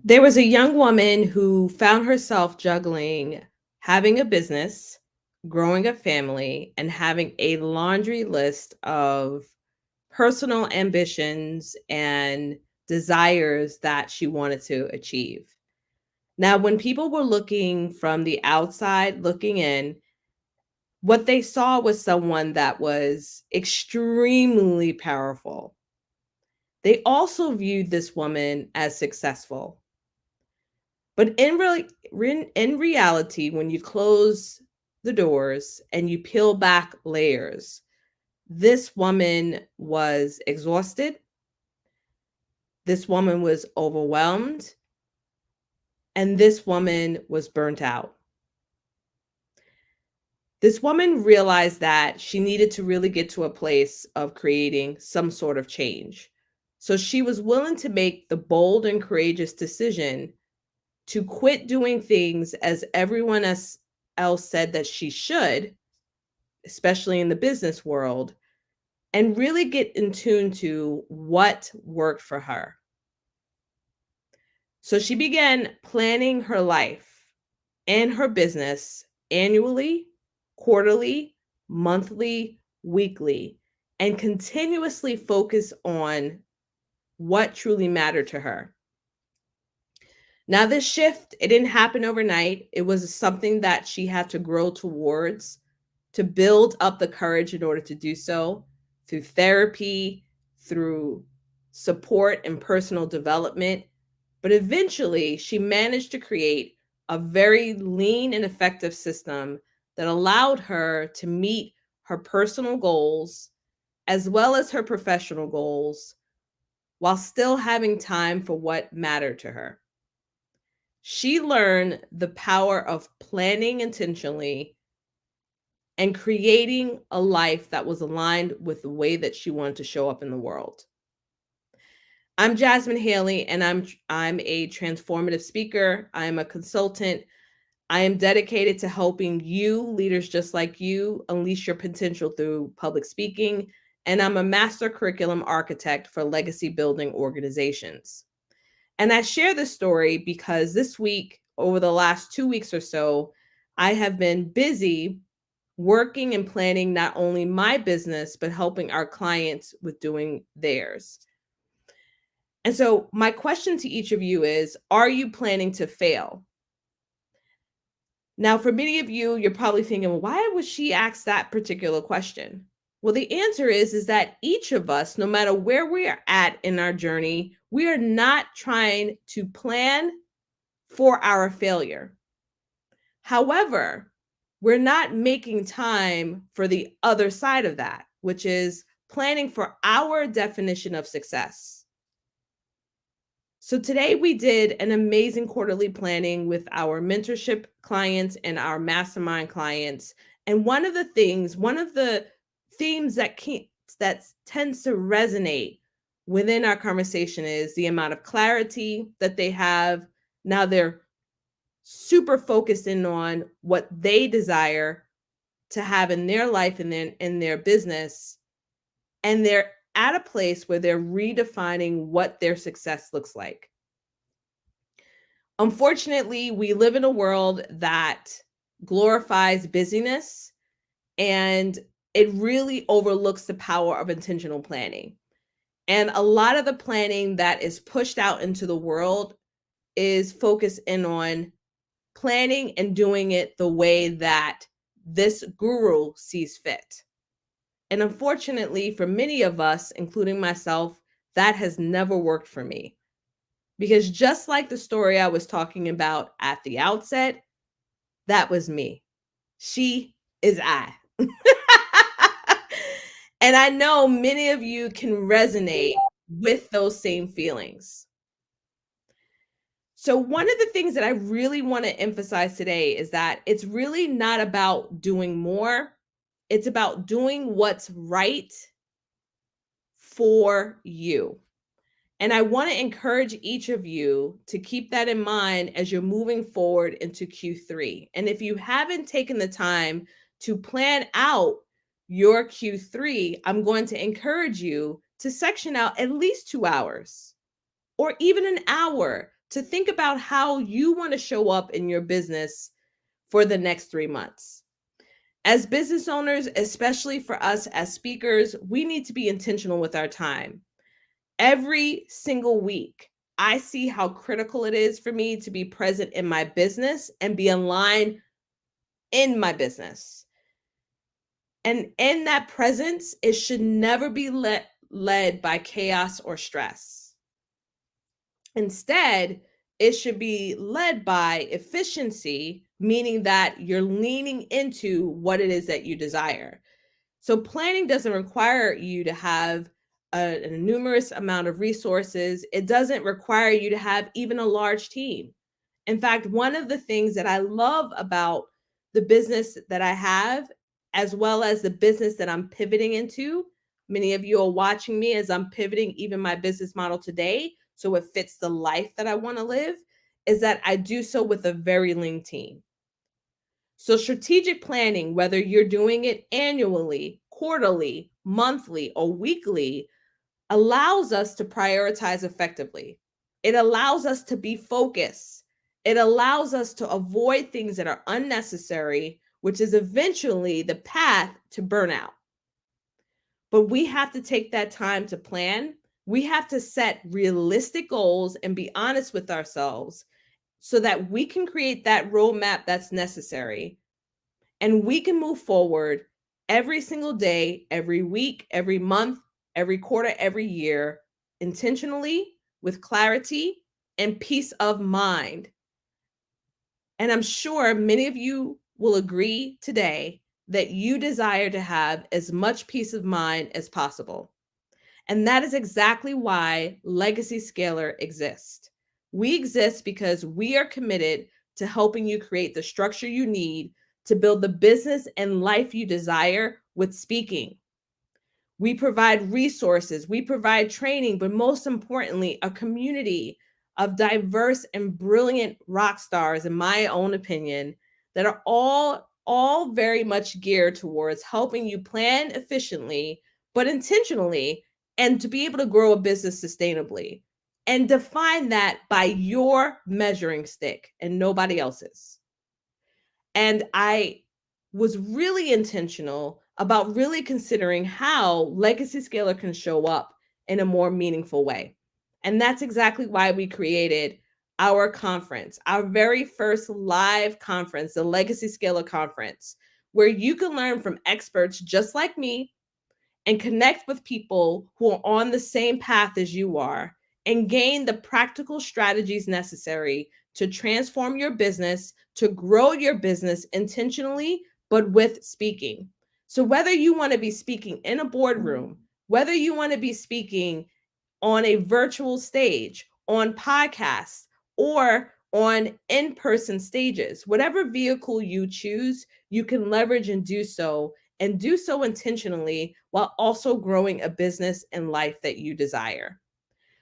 There was a young woman who found herself juggling having a business, growing a family, and having a laundry list of personal ambitions and desires that she wanted to achieve. Now, when people were looking from the outside, looking in, what they saw was someone that was extremely powerful. They also viewed this woman as successful. But in reality, when you close the doors and you peel back layers, this woman was exhausted. This woman was overwhelmed. And this woman was burnt out. This woman realized that she needed to really get to a place of creating some sort of change. So she was willing to make the bold and courageous decision to quit doing things as else said that she should, especially in the business world, and really get in tune to what worked for her. So she began planning her life and her business annually, quarterly, monthly, weekly, and continuously focus on what truly mattered to her. Now, this shift, it didn't happen overnight. It was something that she had to grow towards, to build up the courage in order to do so through therapy, through support and personal development. But eventually, she managed to create a very lean and effective system that allowed her to meet her personal goals as well as her professional goals while still having time for what mattered to her. She learned the power of planning intentionally and creating a life that was aligned with the way that she wanted to show up in the world. I'm Jasmine Haley, and I'm a transformative speaker. I'm a consultant. I am dedicated to helping you, leaders just like you, unleash your potential through public speaking. And I'm a master curriculum architect for legacy building organizations. And I share this story because this week, over the last 2 weeks or so, I have been busy working and planning not only my business, but helping our clients with doing theirs. And so, my question to each of you is, are you planning to fail? Now, for many of you, you're probably thinking, well, why would she ask that particular question? Well, the answer is that each of us, no matter where we are at in our journey, we are not trying to plan for our failure. However, we're not making time for the other side of that, which is planning for our definition of success. So today we did an amazing quarterly planning with our mentorship clients and our mastermind clients. And one of the themes that tends to resonate within our conversation is the amount of clarity that they have. Now they're super focused in on what they desire to have in their life and then in their business. And they're at a place where they're redefining what their success looks like. Unfortunately, we live in a world that glorifies busyness, and it really overlooks the power of intentional planning. And a lot of the planning that is pushed out into the world is focused in on planning and doing it the way that this guru sees fit. And unfortunately, for many of us, including myself, that has never worked for me. Because just like the story I was talking about at the outset, that was me. She is I. And I know many of you can resonate with those same feelings. So, one of the things that I really want to emphasize today is that it's really not about doing more, it's about doing what's right for you. And I want to encourage each of you to keep that in mind as you're moving forward into Q3. And if you haven't taken the time to plan out your Q3, I'm going to encourage you to section out at least 2 hours or even an hour to think about how you want to show up in your business for the next 3 months. As business owners, especially for us as speakers, we need to be intentional with our time. Every single week, I see how critical it is for me to be present in my business and be aligned in my business. And in that presence, it should never be led by chaos or stress. Instead, it should be led by efficiency, meaning that you're leaning into what it is that you desire. So planning doesn't require you to have a numerous amount of resources. It doesn't require you to have even a large team. In fact, one of the things that I love about the business that I have, as well as the business that I'm pivoting into, many of you are watching me as I'm pivoting even my business model today, so it fits the life that I want to live, is that I do so with a very lean team. So strategic planning, whether you're doing it annually, quarterly, monthly, or weekly, allows us to prioritize effectively. It allows us to be focused. It allows us to avoid things that are unnecessary, which is eventually the path to burnout. But we have to take that time to plan. We have to set realistic goals and be honest with ourselves so that we can create that roadmap that's necessary. And we can move forward every single day, every week, every month, every quarter, every year, intentionally, with clarity and peace of mind. And I'm sure many of you will agree today that you desire to have as much peace of mind as possible. And that is exactly why Legacy Scaler exists. We exist because we are committed to helping you create the structure you need to build the business and life you desire with speaking. We provide resources, we provide training, but most importantly, a community of diverse and brilliant rock stars, in my own opinion, that are all very much geared towards helping you plan efficiently, but intentionally, and to be able to grow a business sustainably and define that by your measuring stick and nobody else's. And I was really intentional about really considering how Legacy Scaler can show up in a more meaningful way. And that's exactly why we created our conference, our very first live conference, the Legacy Scaler Conference, where you can learn from experts just like me and connect with people who are on the same path as you are and gain the practical strategies necessary to transform your business, to grow your business intentionally, but with speaking. So, whether you want to be speaking in a boardroom, whether you want to be speaking on a virtual stage, on podcasts, or on in person stages, whatever vehicle you choose, you can leverage and do so intentionally while also growing a business and life that you desire.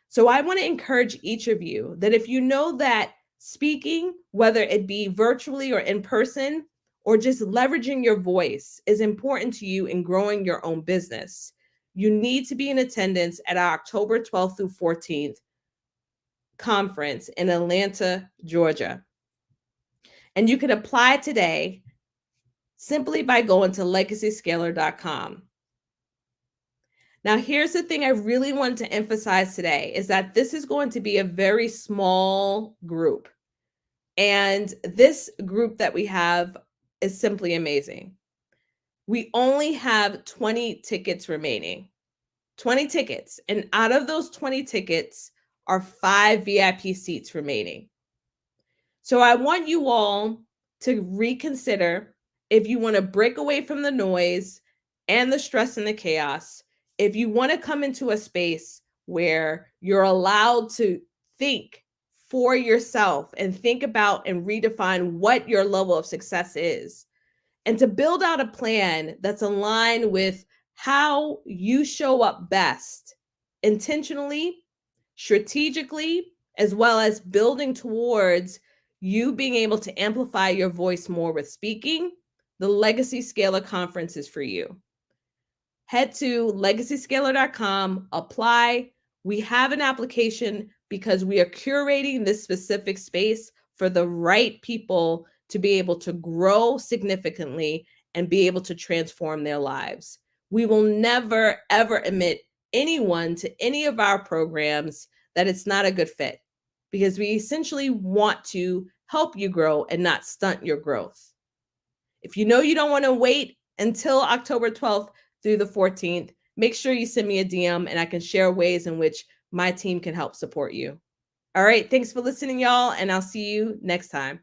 So I want to encourage each of you that if you know that speaking, whether it be virtually or in person, or just leveraging your voice is important to you in growing your own business, you need to be in attendance at our October 12th through 14th conference in Atlanta, Georgia. And you can apply today simply by going to legacyscaler.com. Now, here's the thing I really wanted to emphasize today is that this is going to be a very small group. And this group that we have is simply amazing. We only have 20 tickets remaining, 20 tickets. And out of those 20 tickets are 5 VIP seats remaining. So I want you all to reconsider if you want to break away from the noise and the stress and the chaos. If you want to come into a space where you're allowed to think for yourself and think about and redefine what your level of success is, and to build out a plan that's aligned with how you show up best intentionally, strategically, as well as building towards you being able to amplify your voice more with speaking, the Legacy Scaler Conference is for you. Head to legacyscaler.com, apply. We have an application because we are curating this specific space for the right people to be able to grow significantly and be able to transform their lives. We will never, ever admit anyone to any of our programs that it's not a good fit, because we essentially want to help you grow and not stunt your growth. If you know you don't want to wait until October 12th through the 14th, make sure you send me a DM and I can share ways in which my team can help support you. All right. Thanks for listening, y'all. And I'll see you next time.